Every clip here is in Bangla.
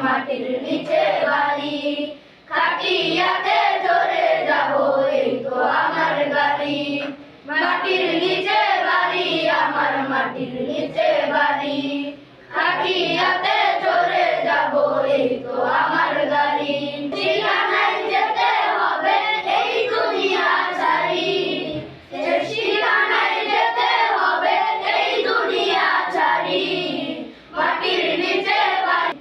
মাটির নিচে বাড়ি, খাটিয়াতে চড়ে যাব এই তো আমার গাড়ি। মাটির নিচে বাড়ি আমার, মাটির নিচে বাড়ি, খাটিয়াতে চড়ে যাব এই তো আমার গাড়ি। ঠিকানায় যেতে হবে এই দুনিয়া ছাড়ি, ঠিকানায় যেতে হবে এই দুনিয়া ছাড়ি। মাটির নিচে বাড়ি,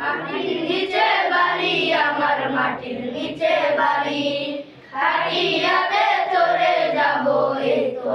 মাটির নিচে বাড়ি আমার, মাটির নিচে বাড়ি, খাটিয়াতে চড়ে যাব এই তো